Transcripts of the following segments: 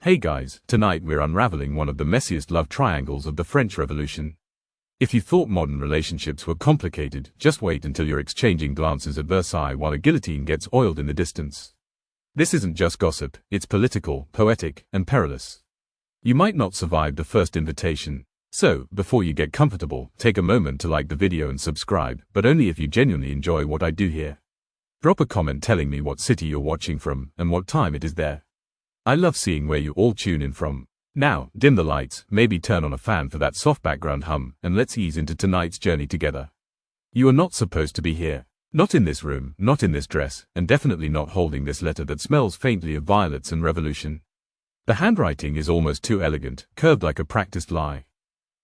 Hey guys, tonight we're unraveling one of the messiest love triangles of the French Revolution. If you thought modern relationships were complicated, just wait until you're exchanging glances at Versailles while a guillotine gets oiled in the distance. This isn't just gossip, it's political, poetic, and perilous. You might not survive the first invitation. So, before you get comfortable, take a moment to like the video and subscribe, but only if you genuinely enjoy what I do here. Drop a comment telling me what city you're watching from, and what time it is there. I love seeing where you all tune in from. Now, dim the lights, maybe turn on a fan for that soft background hum, and let's ease into tonight's journey together. You are not supposed to be here. Not in this room, not in this dress, and definitely not holding this letter that smells faintly of violets and revolution. The handwriting is almost too elegant, curved like a practiced lie.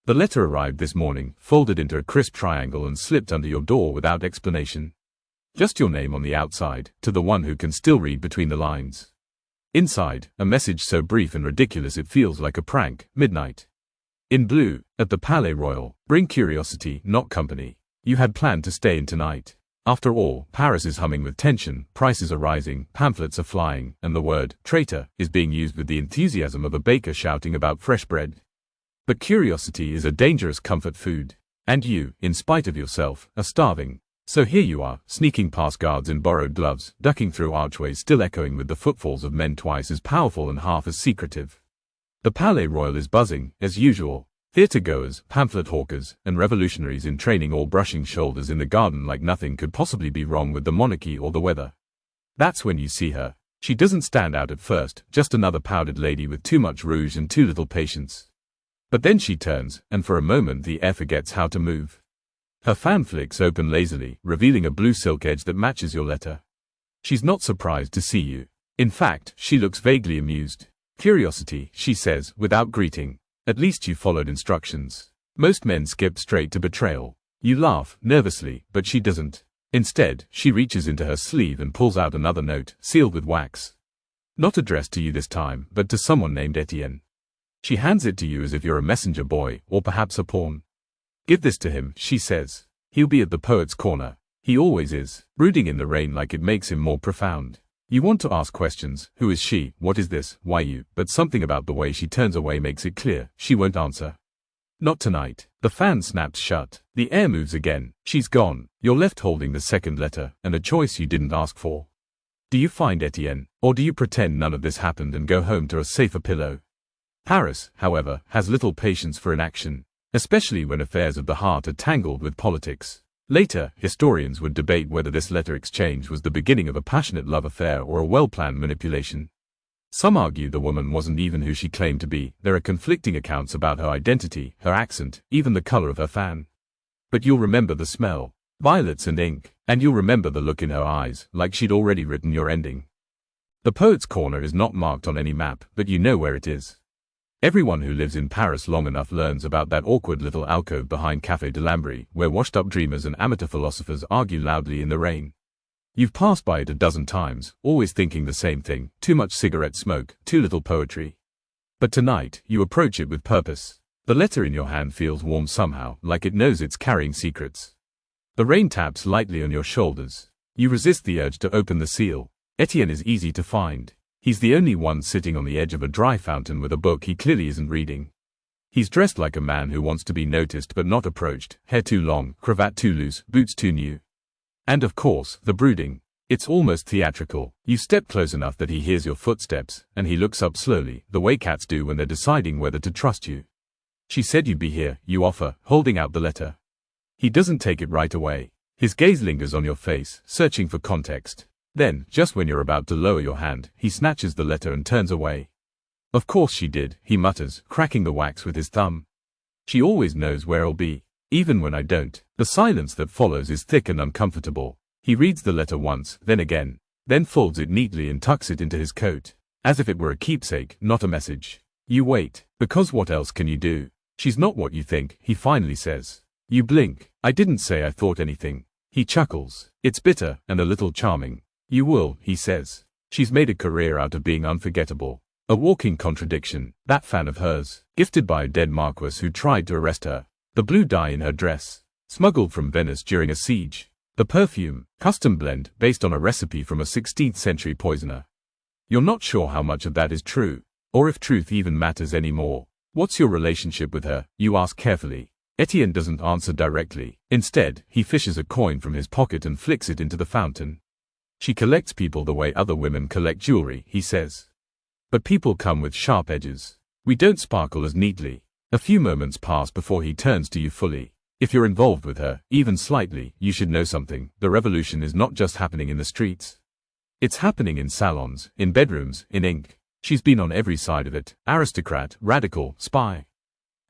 The letter arrived this morning, folded into a crisp triangle and slipped under your door without explanation. Just your name on the outside, to the one who can still read between the lines. Inside, a message so brief and ridiculous it feels like a prank. Midnight. In blue, at the Palais Royal, bring curiosity, not company. You had planned to stay in tonight. After all, Paris is humming with tension, prices are rising, pamphlets are flying, and the word traitor is being used with the enthusiasm of a baker shouting about fresh bread. But curiosity is a dangerous comfort food. And you, in spite of yourself, are starving. So here you are, sneaking past guards in borrowed gloves, ducking through archways still echoing with the footfalls of men twice as powerful and half as secretive. The Palais Royal is buzzing, as usual. Theatre-goers, pamphlet hawkers, and revolutionaries in training all brushing shoulders in the garden like nothing could possibly be wrong with the monarchy or the weather. That's when you see her. She doesn't stand out at first, just another powdered lady with too much rouge and too little patience. But then she turns, and for a moment the air forgets how to move. Her fan flicks open lazily, revealing a blue silk edge that matches your letter. She's not surprised to see you. In fact, she looks vaguely amused. Curiosity, she says, without greeting. At least you followed instructions. Most men skip straight to betrayal. You laugh, nervously, but she doesn't. Instead, she reaches into her sleeve and pulls out another note, sealed with wax. Not addressed to you this time, but to someone named Etienne. She hands it to you as if you're a messenger boy, or perhaps a pawn. Give this to him, she says. He'll be at the poet's corner. He always is, brooding in the rain like it makes him more profound. You want to ask questions. Who is she? What is this? Why you? But something about the way she turns away makes it clear. She won't answer. Not tonight. The fan snaps shut. The air moves again. She's gone. You're left holding the second letter, and a choice you didn't ask for. Do you find Etienne, or do you pretend none of this happened and go home to a safer pillow? Paris, however, has little patience for inaction. Especially when affairs of the heart are tangled with politics. Later, historians would debate whether this letter exchange was the beginning of a passionate love affair or a well-planned manipulation. Some argue the woman wasn't even who she claimed to be. There are conflicting accounts about her identity, her accent, even the color of her fan. But you'll remember the smell, violets and ink, and you'll remember the look in her eyes, like she'd already written your ending. The poet's corner is not marked on any map, but you know where it is. Everyone who lives in Paris long enough learns about that awkward little alcove behind Café de Lambry, where washed-up dreamers and amateur philosophers argue loudly in the rain. You've passed by it a dozen times, always thinking the same thing: too much cigarette smoke, too little poetry. But tonight, you approach it with purpose. The letter in your hand feels warm somehow, like it knows it's carrying secrets. The rain taps lightly on your shoulders. You resist the urge to open the seal. Etienne is easy to find. He's the only one sitting on the edge of a dry fountain with a book he clearly isn't reading. He's dressed like a man who wants to be noticed but not approached, hair too long, cravat too loose, boots too new. And of course, the brooding. It's almost theatrical. You step close enough that he hears your footsteps, and he looks up slowly, the way cats do when they're deciding whether to trust you. She said you'd be here, you offer, holding out the letter. He doesn't take it right away. His gaze lingers on your face, searching for context. Then, just when you're about to lower your hand, he snatches the letter and turns away. Of course she did, he mutters, cracking the wax with his thumb. She always knows where I'll be, even when I don't. The silence that follows is thick and uncomfortable. He reads the letter once, then again, then folds it neatly and tucks it into his coat, as if it were a keepsake, not a message. You wait, because what else can you do? She's not what you think, he finally says. You blink. I didn't say I thought anything. He chuckles. It's bitter, and a little charming. You will, he says. She's made a career out of being unforgettable. A walking contradiction. That fan of hers, gifted by a dead marquis who tried to arrest her. The blue dye in her dress, smuggled from Venice during a siege. The perfume, custom blend, based on a recipe from a 16th century poisoner. You're not sure how much of that is true. Or if truth even matters anymore. What's your relationship with her? You ask carefully. Etienne doesn't answer directly. Instead, he fishes a coin from his pocket and flicks it into the fountain. She collects people the way other women collect jewelry, he says. But people come with sharp edges. We don't sparkle as neatly. A few moments pass before he turns to you fully. If you're involved with her, even slightly, you should know something. The revolution is not just happening in the streets. It's happening in salons, in bedrooms, in ink. She's been on every side of it. Aristocrat, radical, spy.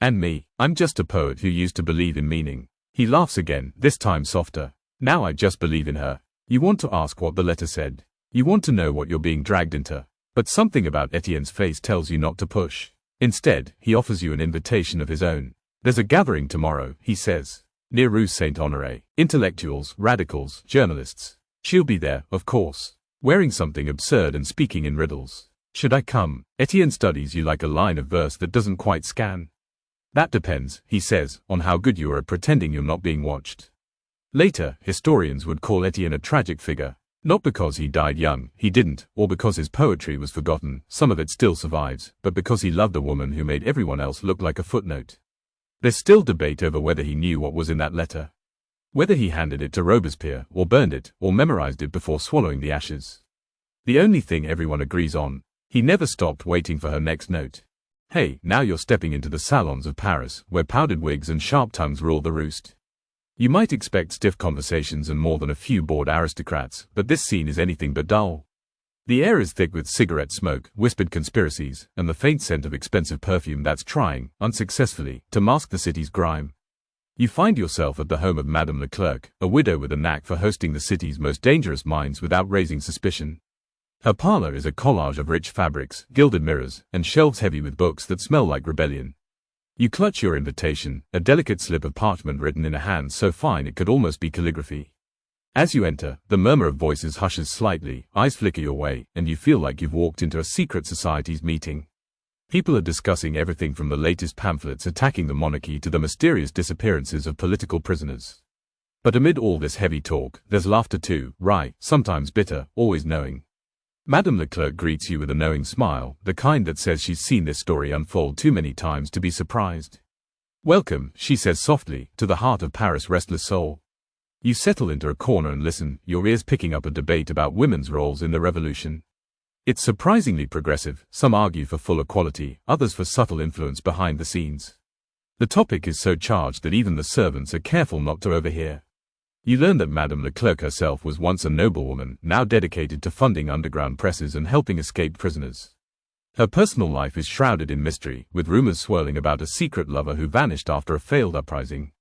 And me, I'm just a poet who used to believe in meaning. He laughs again, this time softer. Now I just believe in her. You want to ask what the letter said. You want to know what you're being dragged into. But something about Etienne's face tells you not to push. Instead, he offers you an invitation of his own. There's a gathering tomorrow, he says. Near Rue Saint-Honoré. Intellectuals, radicals, journalists. She'll be there, of course. Wearing something absurd and speaking in riddles. Should I come? Etienne studies you like a line of verse that doesn't quite scan. That depends, he says, on how good you are at pretending you're not being watched. Later, historians would call Etienne a tragic figure. Not because he died young, he didn't, or because his poetry was forgotten, some of it still survives, but because he loved a woman who made everyone else look like a footnote. There's still debate over whether he knew what was in that letter. Whether he handed it to Robespierre, or burned it, or memorized it before swallowing the ashes. The only thing everyone agrees on, he never stopped waiting for her next note. Hey, now you're stepping into the salons of Paris, where powdered wigs and sharp tongues rule the roost. You might expect stiff conversations and more than a few bored aristocrats, but this scene is anything but dull. The air is thick with cigarette smoke, whispered conspiracies, and the faint scent of expensive perfume that's trying, unsuccessfully, to mask the city's grime. You find yourself at the home of Madame Leclerc, a widow with a knack for hosting the city's most dangerous minds without raising suspicion. Her parlor is a collage of rich fabrics, gilded mirrors, and shelves heavy with books that smell like rebellion. You clutch your invitation, a delicate slip of parchment written in a hand so fine it could almost be calligraphy. As you enter, the murmur of voices hushes slightly, eyes flicker your way, and you feel like you've walked into a secret society's meeting. People are discussing everything from the latest pamphlets attacking the monarchy to the mysterious disappearances of political prisoners. But amid all this heavy talk, there's laughter too, wry, sometimes bitter, always knowing. Madame Leclerc greets you with a knowing smile, the kind that says she's seen this story unfold too many times to be surprised. Welcome, she says softly, to the heart of Paris' restless soul. You settle into a corner and listen, your ears picking up a debate about women's roles in the revolution. It's surprisingly progressive, some argue for full equality, others for subtle influence behind the scenes. The topic is so charged that even the servants are careful not to overhear. You learn that Madame Leclerc herself was once a noblewoman, now dedicated to funding underground presses and helping escaped prisoners. Her personal life is shrouded in mystery, with rumors swirling about a secret lover who vanished after a failed uprising.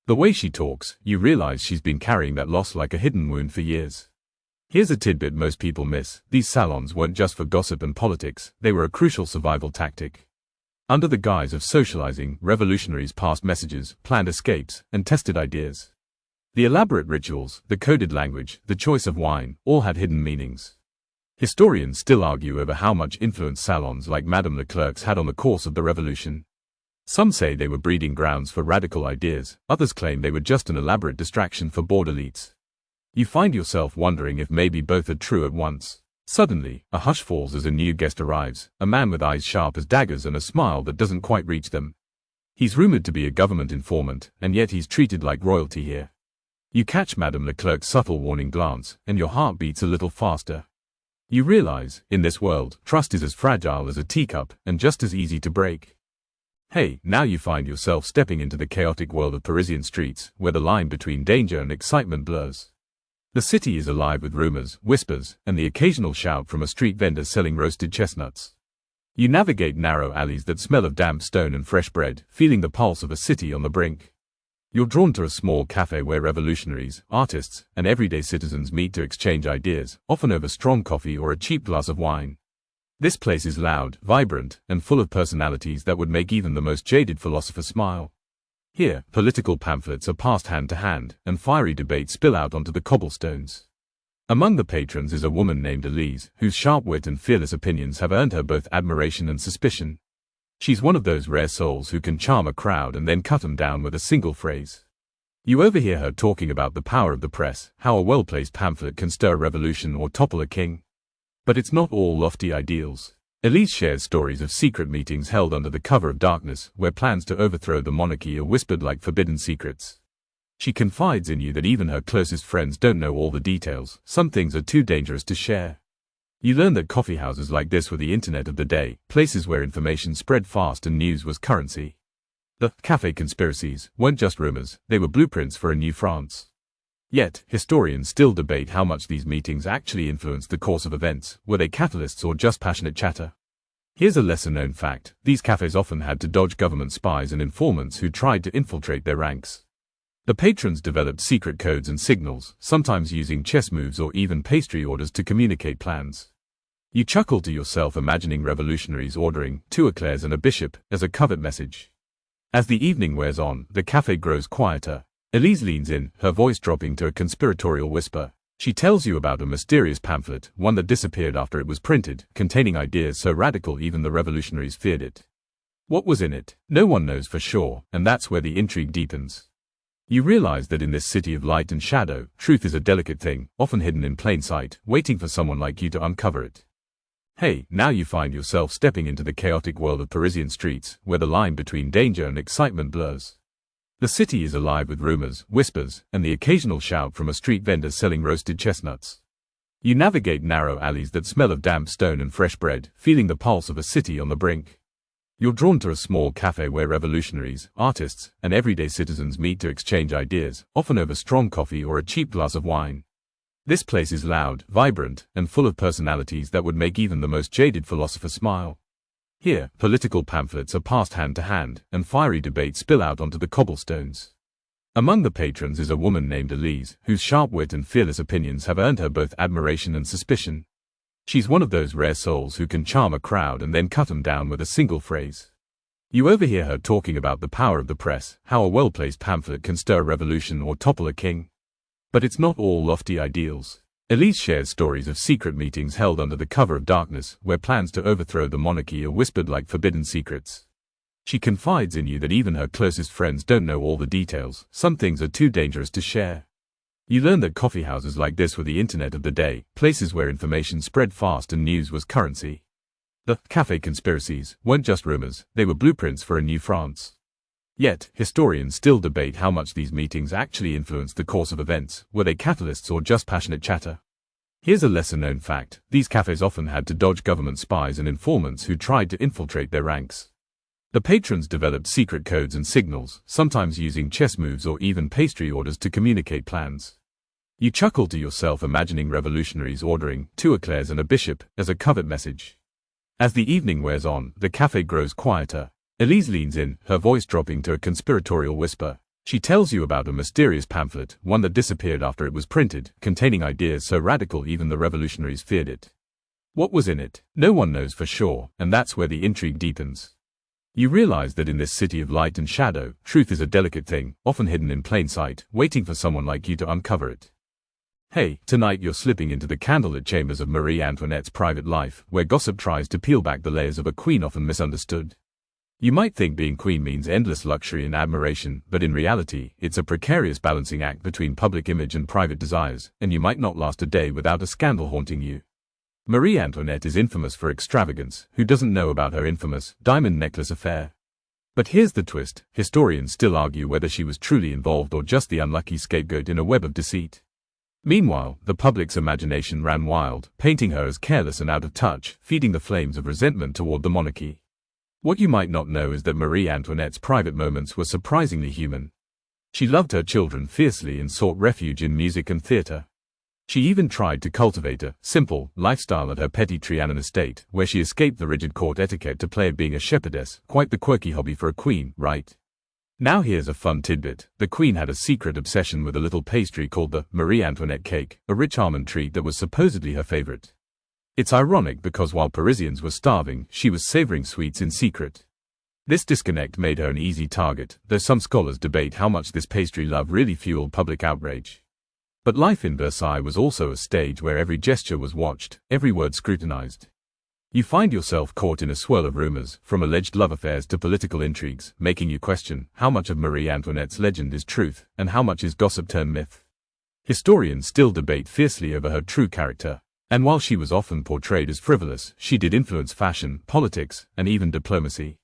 The way she talks, you realize she's been carrying that loss like a hidden wound for years. Here's a tidbit most people miss. These salons weren't just for gossip and politics, they were a crucial survival tactic. Under the guise of socializing, revolutionaries passed messages, planned escapes, and tested ideas. The elaborate rituals, the coded language, the choice of wine, all had hidden meanings. Historians still argue over how much influence salons like Madame Leclerc's had on the course of the revolution. Some say they were breeding grounds for radical ideas, others claim they were just an elaborate distraction for bored elites. You find yourself wondering if maybe both are true at once. Suddenly, a hush falls as a new guest arrives, a man with eyes sharp as daggers and a smile that doesn't quite reach them. He's rumored to be a government informant, and yet he's treated like royalty here. You catch Madame Leclerc's subtle warning glance, and your heart beats a little faster. You realize, in this world, trust is as fragile as a teacup, and just as easy to break. Hey, now you find yourself stepping into the chaotic world of Parisian streets, where the line between danger and excitement blurs. The city is alive with rumors, whispers, and the occasional shout from a street vendor selling roasted chestnuts. You navigate narrow alleys that smell of damp stone and fresh bread, feeling the pulse of a city on the brink. You're drawn to a small cafe where revolutionaries, artists, and everyday citizens meet to exchange ideas, often over strong coffee or a cheap glass of wine. This place is loud, vibrant, and full of personalities that would make even the most jaded philosopher smile. Here, political pamphlets are passed hand to hand, and fiery debates spill out onto the cobblestones. Among the patrons is a woman named Elise, whose sharp wit and fearless opinions have earned her both admiration and suspicion. She's one of those rare souls who can charm a crowd and then cut them down with a single phrase. You overhear her talking about the power of the press, how a well-placed pamphlet can stir a revolution or topple a king. But it's not all lofty ideals. Elise shares stories of secret meetings held under the cover of darkness, where plans to overthrow the monarchy are whispered like forbidden secrets. She confides in you that even her closest friends don't know all the details. Some things are too dangerous to share. You learn that coffeehouses like this were the internet of the day, places where information spread fast and news was currency. The cafe conspiracies weren't just rumors, they were blueprints for a new France. Yet, historians still debate how much these meetings actually influenced the course of events. Were they catalysts or just passionate chatter? Here's a lesser-known fact: these cafes often had to dodge government spies and informants who tried to infiltrate their ranks. The patrons developed secret codes and signals, sometimes using chess moves or even pastry orders to communicate plans. You chuckle to yourself imagining revolutionaries ordering 2 eclairs and a bishop as a covert message. As the evening wears on, the cafe grows quieter. Elise leans in, her voice dropping to a conspiratorial whisper. She tells you about a mysterious pamphlet, one that disappeared after it was printed, containing ideas so radical even the revolutionaries feared it. What was in it? No one knows for sure, and that's where the intrigue deepens. You realize that in this city of light and shadow, truth is a delicate thing, often hidden in plain sight, waiting for someone like you to uncover it. Hey, now you find yourself stepping into the chaotic world of Parisian streets, where the line between danger and excitement blurs. The city is alive with rumors, whispers, and the occasional shout from a street vendor selling roasted chestnuts. You navigate narrow alleys that smell of damp stone and fresh bread, feeling the pulse of a city on the brink. You're drawn to a small cafe where revolutionaries, artists, and everyday citizens meet to exchange ideas, often over strong coffee or a cheap glass of wine. This place is loud, vibrant, and full of personalities that would make even the most jaded philosopher smile. Here, political pamphlets are passed hand to hand, and fiery debates spill out onto the cobblestones. Among the patrons is a woman named Elise, whose sharp wit and fearless opinions have earned her both admiration and suspicion. She's one of those rare souls who can charm a crowd and then cut them down with a single phrase. You overhear her talking about the power of the press, how a well-placed pamphlet can stir a revolution or topple a king. But it's not all lofty ideals. Elise shares stories of secret meetings held under the cover of darkness, where plans to overthrow the monarchy are whispered like forbidden secrets. She confides in you that even her closest friends don't know all the details. Some things are too dangerous to share. You learn that coffeehouses like this were the internet of the day, places where information spread fast and news was currency. The cafe conspiracies weren't just rumors, they were blueprints for a new France. Yet, historians still debate how much these meetings actually influenced the course of events. Were they catalysts or just passionate chatter? Here's a lesser-known fact: these cafes often had to dodge government spies and informants who tried to infiltrate their ranks. The patrons developed secret codes and signals, sometimes using chess moves or even pastry orders to communicate plans. You chuckle to yourself imagining revolutionaries ordering 2 eclairs and a bishop as a covert message. As the evening wears on, the cafe grows quieter. Elise leans in, her voice dropping to a conspiratorial whisper. She tells you about a mysterious pamphlet, one that disappeared after it was printed, containing ideas so radical even the revolutionaries feared it. What was in it? No one knows for sure, and that's where the intrigue deepens. You realize that in this city of light and shadow, truth is a delicate thing, often hidden in plain sight, waiting for someone like you to uncover it. Hey, tonight you're slipping into the candlelit chambers of Marie Antoinette's private life, where gossip tries to peel back the layers of a queen often misunderstood. You might think being queen means endless luxury and admiration, but in reality, it's a precarious balancing act between public image and private desires, and you might not last a day without a scandal haunting you. Marie Antoinette is infamous for extravagance. Who doesn't know about her infamous diamond necklace affair? But here's the twist: historians still argue whether she was truly involved or just the unlucky scapegoat in a web of deceit. Meanwhile, the public's imagination ran wild, painting her as careless and out of touch, feeding the flames of resentment toward the monarchy. What you might not know is that Marie Antoinette's private moments were surprisingly human. She loved her children fiercely and sought refuge in music and theatre. She even tried to cultivate a simple lifestyle at her petty Trianon estate, where she escaped the rigid court etiquette to play at being a shepherdess, quite the quirky hobby for a queen, right? Now here's a fun tidbit: the queen had a secret obsession with a little pastry called the Marie Antoinette cake, a rich almond treat that was supposedly her favorite. It's ironic because while Parisians were starving, she was savoring sweets in secret. This disconnect made her an easy target, though some scholars debate how much this pastry love really fueled public outrage. But life in Versailles was also a stage where every gesture was watched, every word scrutinized. You find yourself caught in a swirl of rumors, from alleged love affairs to political intrigues, making you question how much of Marie Antoinette's legend is truth, and how much is gossip turned myth. Historians still debate fiercely over her true character. And while she was often portrayed as frivolous, she did influence fashion, politics, and even diplomacy.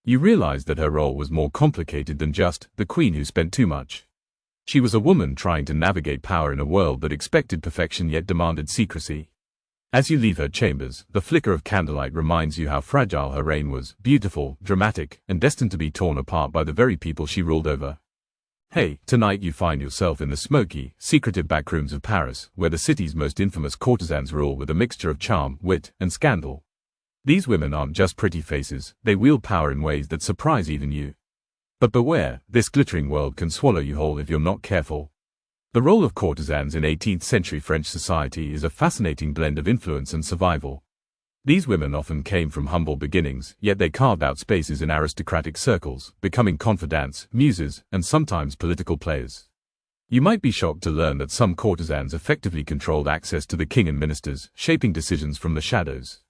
You realize that her role was more complicated than just the queen who spent too much. She was a woman trying to navigate power in a world that expected perfection yet demanded secrecy. As you leave her chambers, the flicker of candlelight reminds you how fragile her reign was, beautiful, dramatic, and destined to be torn apart by the very people she ruled over. Hey, tonight you find yourself in the smoky, secretive backrooms of Paris, where the city's most infamous courtesans rule with a mixture of charm, wit, and scandal. These women aren't just pretty faces, they wield power in ways that surprise even you. But beware, this glittering world can swallow you whole if you're not careful. The role of courtesans in 18th century French society is a fascinating blend of influence and survival. These women often came from humble beginnings, yet they carved out spaces in aristocratic circles, becoming confidantes, muses, and sometimes political players. You might be shocked to learn that some courtesans effectively controlled access to the king and ministers, shaping decisions from the shadows.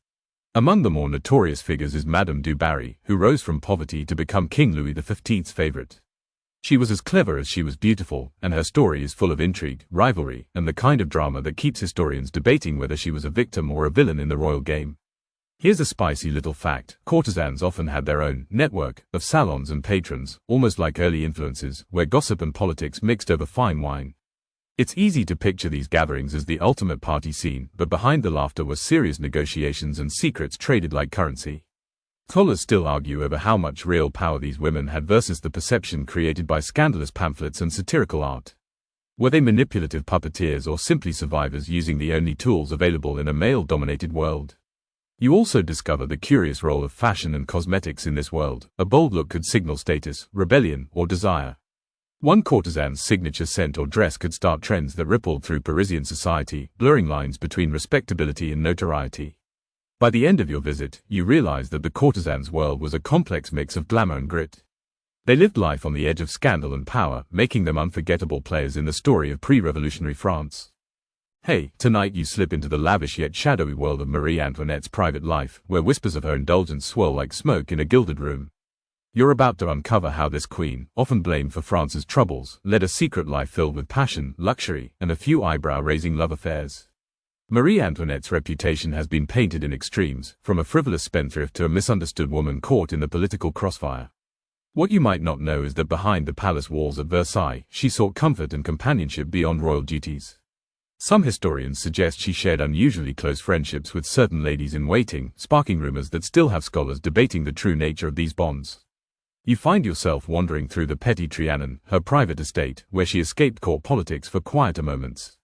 Among the more notorious figures is Madame du Barry, who rose from poverty to become King Louis XV's favorite. She was as clever as she was beautiful, and her story is full of intrigue, rivalry, and the kind of drama that keeps historians debating whether she was a victim or a villain in the royal game. Here's a spicy little fact: courtesans often had their own network of salons and patrons, almost like early influences, where gossip and politics mixed over fine wine. It's easy to picture these gatherings as the ultimate party scene, but behind the laughter were serious negotiations and secrets traded like currency. Scholars still argue over how much real power these women had versus the perception created by scandalous pamphlets and satirical art. Were they manipulative puppeteers or simply survivors using the only tools available in a male-dominated world? You also discover the curious role of fashion and cosmetics in this world. A bold look could signal status, rebellion, or desire. One courtesan's signature scent or dress could start trends that rippled through Parisian society, blurring lines between respectability and notoriety. By the end of your visit, you realize that the courtesan's world was a complex mix of glamour and grit. They lived life on the edge of scandal and power, making them unforgettable players in the story of pre-revolutionary France. Hey, tonight you slip into the lavish yet shadowy world of Marie Antoinette's private life, where whispers of her indulgence swirl like smoke in a gilded room. You're about to uncover how this queen, often blamed for France's troubles, led a secret life filled with passion, luxury, and a few eyebrow-raising love affairs. Marie Antoinette's reputation has been painted in extremes, from a frivolous spendthrift to a misunderstood woman caught in the political crossfire. What you might not know is that behind the palace walls at Versailles, she sought comfort and companionship beyond royal duties. Some historians suggest she shared unusually close friendships with certain ladies-in-waiting, sparking rumors that still have scholars debating the true nature of these bonds. You find yourself wandering through the Petit Trianon, her private estate, where she escaped court politics for quieter moments.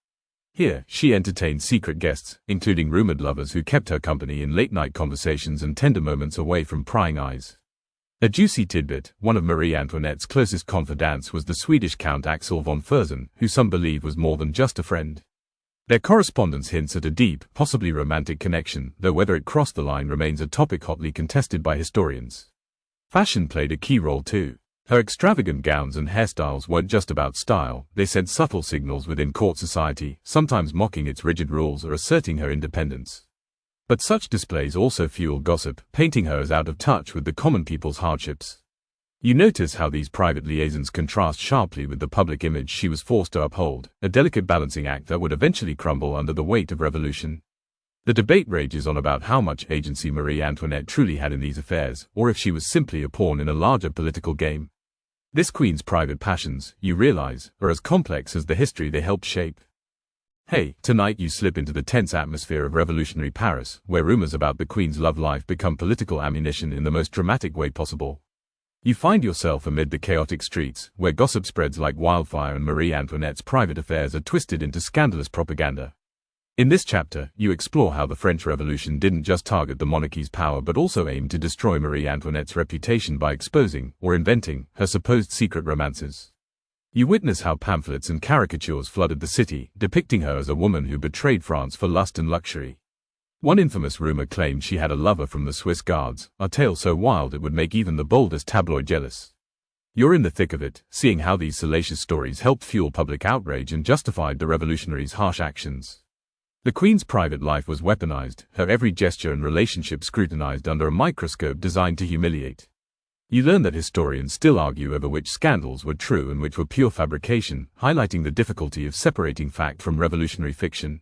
Here, she entertained secret guests, including rumored lovers who kept her company in late-night conversations and tender moments away from prying eyes. A juicy tidbit: one of Marie Antoinette's closest confidants was the Swedish Count Axel von Fersen, who some believe was more than just a friend. Their correspondence hints at a deep, possibly romantic connection, though whether it crossed the line remains a topic hotly contested by historians. Fashion played a key role too. Her extravagant gowns and hairstyles weren't just about style, they sent subtle signals within court society, sometimes mocking its rigid rules or asserting her independence. But such displays also fueled gossip, painting her as out of touch with the common people's hardships. You notice how these private liaisons contrast sharply with the public image she was forced to uphold, a delicate balancing act that would eventually crumble under the weight of revolution. The debate rages on about how much agency Marie Antoinette truly had in these affairs, or if she was simply a pawn in a larger political game. This queen's private passions, you realize, are as complex as the history they helped shape. Hey, tonight you slip into the tense atmosphere of revolutionary Paris, where rumors about the queen's love life become political ammunition in the most dramatic way possible. You find yourself amid the chaotic streets, where gossip spreads like wildfire and Marie Antoinette's private affairs are twisted into scandalous propaganda. In this chapter, you explore how the French Revolution didn't just target the monarchy's power but also aimed to destroy Marie Antoinette's reputation by exposing, or inventing, her supposed secret romances. You witness how pamphlets and caricatures flooded the city, depicting her as a woman who betrayed France for lust and luxury. One infamous rumor claimed she had a lover from the Swiss Guards, a tale so wild it would make even the boldest tabloid jealous. You're in the thick of it, seeing how these salacious stories helped fuel public outrage and justified the revolutionaries' harsh actions. The Queen's private life was weaponized, her every gesture and relationship scrutinized under a microscope designed to humiliate. You learn that historians still argue over which scandals were true and which were pure fabrication, highlighting the difficulty of separating fact from revolutionary fiction.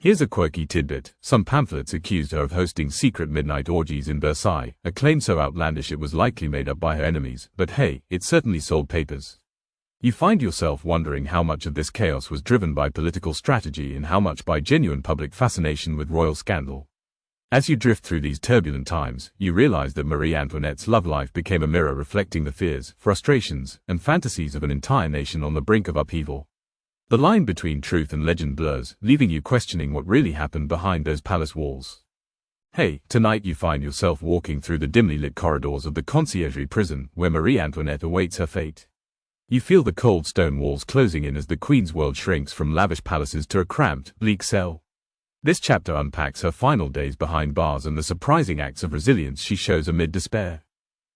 Here's a quirky tidbit. Some pamphlets accused her of hosting secret midnight orgies in Versailles, a claim so outlandish it was likely made up by her enemies, but hey, it certainly sold papers. You find yourself wondering how much of this chaos was driven by political strategy and how much by genuine public fascination with royal scandal. As you drift through these turbulent times, you realize that Marie Antoinette's love life became a mirror reflecting the fears, frustrations, and fantasies of an entire nation on the brink of upheaval. The line between truth and legend blurs, leaving you questioning what really happened behind those palace walls. Hey, tonight you find yourself walking through the dimly lit corridors of the conciergerie prison where Marie Antoinette awaits her fate. You feel the cold stone walls closing in as the Queen's world shrinks from lavish palaces to a cramped, bleak cell. This chapter unpacks her final days behind bars and the surprising acts of resilience she shows amid despair.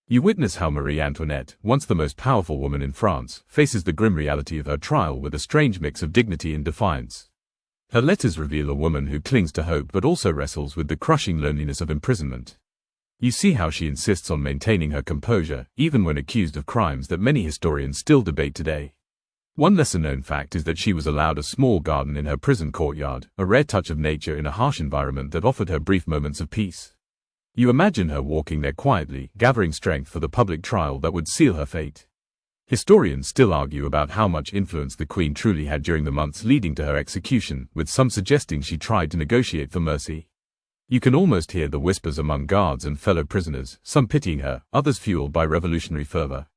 You witness how Marie Antoinette, once the most powerful woman in France, faces the grim reality of her trial with a strange mix of dignity and defiance. Her letters reveal a woman who clings to hope but also wrestles with the crushing loneliness of imprisonment. You see how she insists on maintaining her composure, even when accused of crimes that many historians still debate today. One lesser-known fact is that she was allowed a small garden in her prison courtyard, a rare touch of nature in a harsh environment that offered her brief moments of peace. You imagine her walking there quietly, gathering strength for the public trial that would seal her fate. Historians still argue about how much influence the Queen truly had during the months leading to her execution, with some suggesting she tried to negotiate for mercy. You can almost hear the whispers among guards and fellow prisoners, some pitying her, others fueled by revolutionary fervor.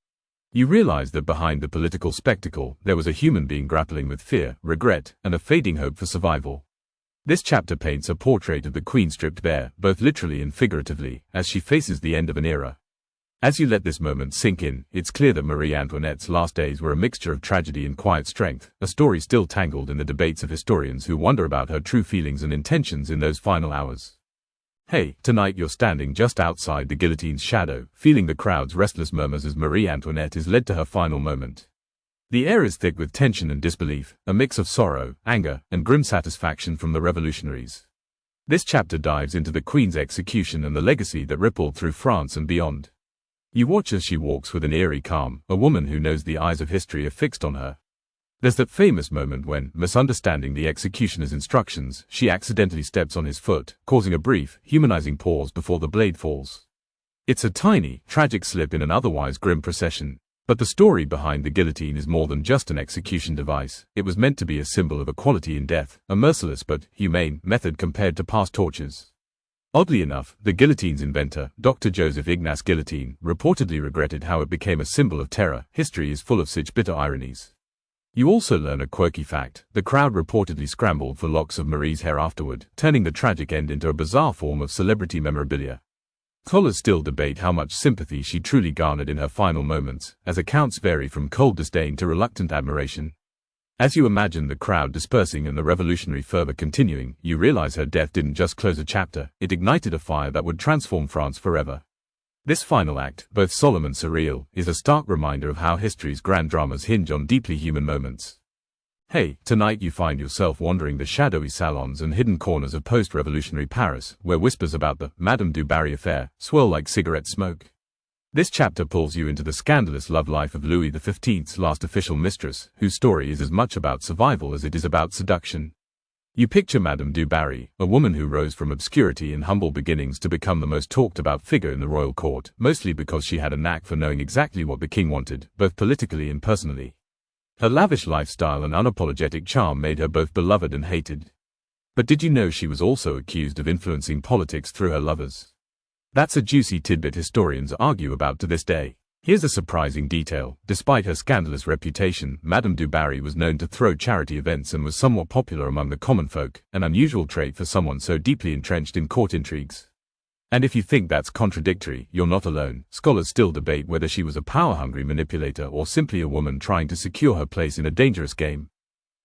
You realize that behind the political spectacle, there was a human being grappling with fear, regret, and a fading hope for survival. This chapter paints a portrait of the Queen stripped bare, both literally and figuratively, as she faces the end of an era. As you let this moment sink in, it's clear that Marie Antoinette's last days were a mixture of tragedy and quiet strength, a story still tangled in the debates of historians who wonder about her true feelings and intentions in those final hours. Hey, tonight you're standing just outside the guillotine's shadow, feeling the crowd's restless murmurs as Marie Antoinette is led to her final moment. The air is thick with tension and disbelief, a mix of sorrow, anger, and grim satisfaction from the revolutionaries. This chapter dives into the Queen's execution and the legacy that rippled through France and beyond. You watch as she walks with an eerie calm, a woman who knows the eyes of history are fixed on her. There's that famous moment when, misunderstanding the executioner's instructions, she accidentally steps on his foot, causing a brief, humanizing pause before the blade falls. It's a tiny, tragic slip in an otherwise grim procession, but the story behind the guillotine is more than just an execution device. It was meant to be a symbol of equality in death, a merciless but humane method compared to past tortures. Oddly enough, the guillotine's inventor, Dr. Joseph Ignace Guillotine, reportedly regretted how it became a symbol of terror. History is full of such bitter ironies. You also learn a quirky fact. The crowd reportedly scrambled for locks of Marie's hair afterward, turning the tragic end into a bizarre form of celebrity memorabilia. Scholars still debate how much sympathy she truly garnered in her final moments, as accounts vary from cold disdain to reluctant admiration. As you imagine the crowd dispersing and the revolutionary fervor continuing, you realize her death didn't just close a chapter, it ignited a fire that would transform France forever. This final act, both solemn and surreal, is a stark reminder of how history's grand dramas hinge on deeply human moments. Hey, tonight you find yourself wandering the shadowy salons and hidden corners of post-revolutionary Paris, where whispers about the Madame du Barry affair swirl like cigarette smoke. This chapter pulls you into the scandalous love life of Louis XV's last official mistress, whose story is as much about survival as it is about seduction. You picture Madame du Barry, a woman who rose from obscurity and humble beginnings to become the most talked-about figure in the royal court, mostly because she had a knack for knowing exactly what the king wanted, both politically and personally. Her lavish lifestyle and unapologetic charm made her both beloved and hated. But did you know she was also accused of influencing politics through her lovers? That's a juicy tidbit historians argue about to this day. Here's a surprising detail. Despite her scandalous reputation, Madame du Barry was known to throw charity events and was somewhat popular among the common folk, an unusual trait for someone so deeply entrenched in court intrigues. And if you think that's contradictory, you're not alone. Scholars still debate whether she was a power-hungry manipulator or simply a woman trying to secure her place in a dangerous game.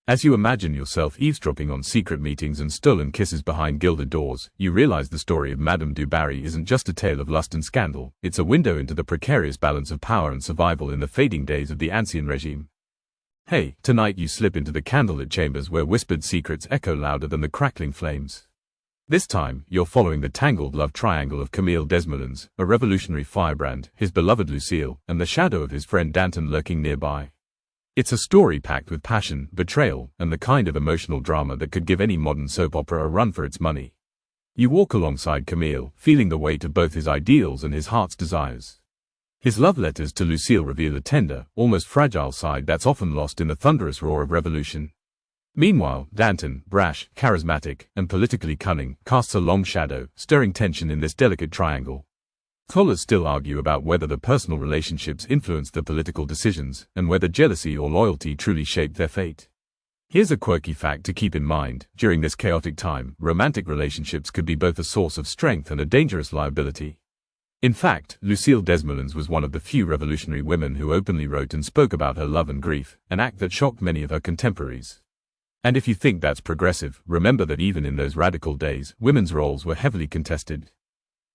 As you imagine yourself eavesdropping on secret meetings and stolen kisses behind gilded doors, you realize the story of Madame du Barry isn't just a tale of lust and scandal, it's a window into the precarious balance of power and survival in the fading days of the Ancien regime. Hey, tonight you slip into the candlelit chambers where whispered secrets echo louder than the crackling flames. This time, you're following the tangled love triangle of Camille Desmoulins, a revolutionary firebrand, his beloved Lucille, and the shadow of his friend Danton lurking nearby. It's a story packed with passion, betrayal, and the kind of emotional drama that could give any modern soap opera a run for its money. You walk alongside Camille, feeling the weight of both his ideals and his heart's desires. His love letters to Lucille reveal a tender, almost fragile side that's often lost in the thunderous roar of revolution. Meanwhile, Danton, brash, charismatic, and politically cunning, casts a long shadow, stirring tension in this delicate triangle. Scholars still argue about whether the personal relationships influenced the political decisions, and whether jealousy or loyalty truly shaped their fate. Here's a quirky fact to keep in mind: during this chaotic time, romantic relationships could be both a source of strength and a dangerous liability. In fact, Lucille Desmoulins was one of the few revolutionary women who openly wrote and spoke about her love and grief, an act that shocked many of her contemporaries. And if you think that's progressive, remember that even in those radical days, women's roles were heavily contested.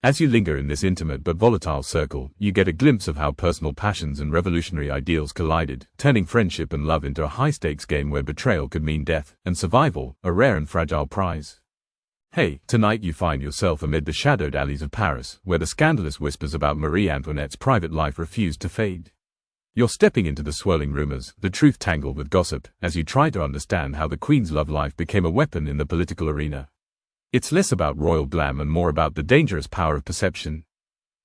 As you linger in this intimate but volatile circle, you get a glimpse of how personal passions and revolutionary ideals collided, turning friendship and love into a high-stakes game where betrayal could mean death, and survival, a rare and fragile prize. Hey, tonight you find yourself amid the shadowed alleys of Paris, where the scandalous whispers about Marie Antoinette's private life refuse to fade. You're stepping into the swirling rumors, the truth tangled with gossip, as you try to understand how the Queen's love life became a weapon in the political arena. It's less about royal glam and more about the dangerous power of perception.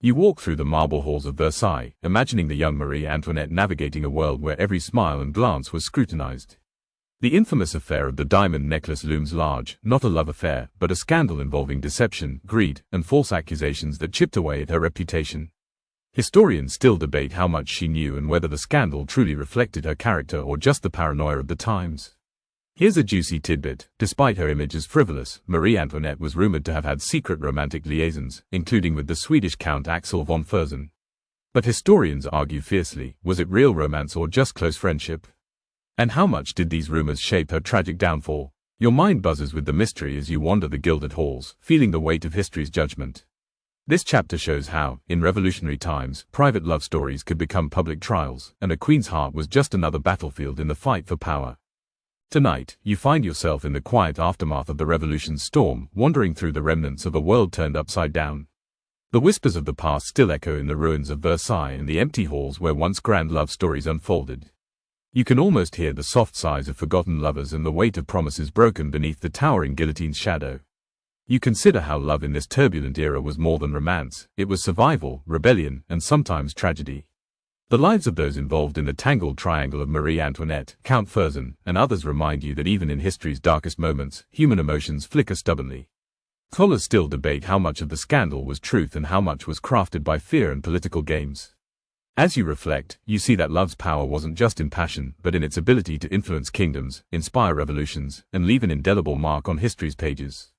You walk through the marble halls of Versailles, imagining the young Marie Antoinette navigating a world where every smile and glance was scrutinized. The infamous affair of the diamond necklace looms large, not a love affair, but a scandal involving deception, greed, and false accusations that chipped away at her reputation. Historians still debate how much she knew and whether the scandal truly reflected her character or just the paranoia of the times. Here's a juicy tidbit: despite her image as frivolous, Marie Antoinette was rumored to have had secret romantic liaisons, including with the Swedish Count Axel von Fersen. But historians argue fiercely: was it real romance or just close friendship? And how much did these rumors shape her tragic downfall? Your mind buzzes with the mystery as you wander the gilded halls, feeling the weight of history's judgment. This chapter shows how, in revolutionary times, private love stories could become public trials, and a queen's heart was just another battlefield in the fight for power. Tonight, you find yourself in the quiet aftermath of the revolution's storm, wandering through the remnants of a world turned upside down. The whispers of the past still echo in the ruins of Versailles and the empty halls where once grand love stories unfolded. You can almost hear the soft sighs of forgotten lovers and the weight of promises broken beneath the towering guillotine's shadow. You consider how love in this turbulent era was more than romance: it was survival, rebellion, and sometimes tragedy. The lives of those involved in the tangled triangle of Marie Antoinette, Count Fersen, and others remind you that even in history's darkest moments, human emotions flicker stubbornly. Scholars still debate how much of the scandal was truth and how much was crafted by fear and political games. As you reflect, you see that love's power wasn't just in passion, but in its ability to influence kingdoms, inspire revolutions, and leave an indelible mark on history's pages.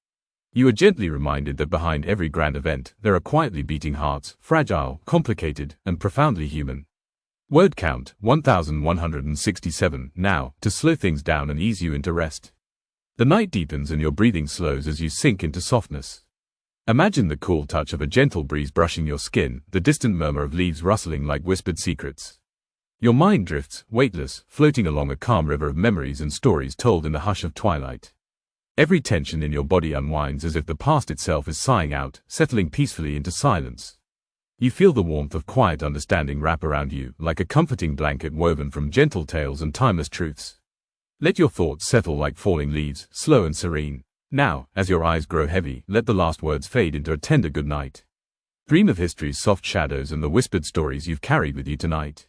You are gently reminded that behind every grand event, there are quietly beating hearts, fragile, complicated, and profoundly human. Word count, 1167. Now, to slow things down and ease you into rest. The night deepens and your breathing slows as you sink into softness. Imagine the cool touch of a gentle breeze brushing your skin, the distant murmur of leaves rustling like whispered secrets. Your mind drifts, weightless, floating along a calm river of memories and stories told in the hush of twilight. Every tension in your body unwinds as if the past itself is sighing out, settling peacefully into silence. You feel the warmth of quiet understanding wrap around you, like a comforting blanket woven from gentle tales and timeless truths. Let your thoughts settle like falling leaves, slow and serene. Now, as your eyes grow heavy, let the last words fade into a tender goodnight. Dream of history's soft shadows and the whispered stories you've carried with you tonight.